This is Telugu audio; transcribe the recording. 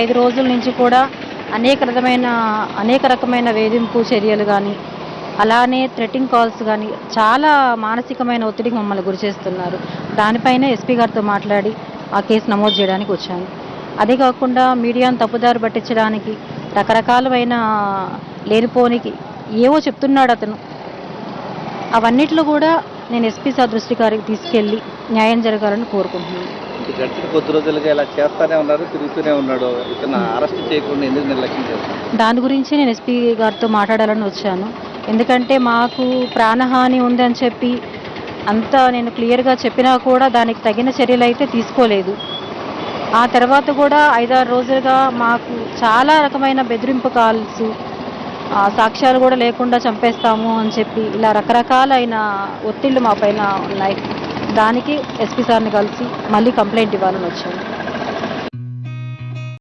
5 రోజుల నుంచి కూడా అనేక రకమైన వేధింపు చర్యలు కానీ, అలానే థ్రెటింగ్ కాల్స్ కానీ, చాలా మానసికమైన ఒత్తిడికి మమ్మల్ని గురిచేస్తున్నారు. దానిపైనే ఎస్పీ గారితో మాట్లాడి ఆ కేసు నమోదు చేయడానికి వచ్చాను. అదే కాకుండా మీడియాను తప్పుదారి పట్టించడానికి రకరకాలమైన లేనిపోనికి ఏవో చెప్తున్నాడు అతను. అవన్నిట్లో కూడా నేను ఎస్పీ సార్ దృష్టి గారికి తీసుకెళ్ళి న్యాయం జరగాలని కోరుకుంటున్నాను. గడిచిన కొద్ది రోజులుగా ఇలా చేస్తానే ఉన్నారు, తిరుగుతూనే ఉన్నాడు. ఇతను అరెస్ట్ చేయకుండా ఎందుకు నిర్లక్ష్యం చేస్తారు? దాని గురించి నేను ఎస్పీ గారితో మాట్లాడాలని వచ్చాను. ఎందుకంటే మాకు ప్రాణహాని ఉందని చెప్పి అంతా నేను క్లియర్గా చెప్పినా కూడా దానికి తగిన చర్యలు అయితే తీసుకోలేదు. ఆ తర్వాత కూడా 5-6 రోజులుగా మాకు చాలా రకమైన బెదిరింపు కాల్స్, సాక్ష్యాలు కూడా లేకుండా చంపేస్తాము అని చెప్పి ఇలా రకరకాలైన ఒత్తిళ్ళు మా పైన ఉన్నాయి. దానికి ఎస్పీ సార్ని కలిసి మళ్ళీ కంప్లైంట్ ఇవ్వాలని వచ్చాను.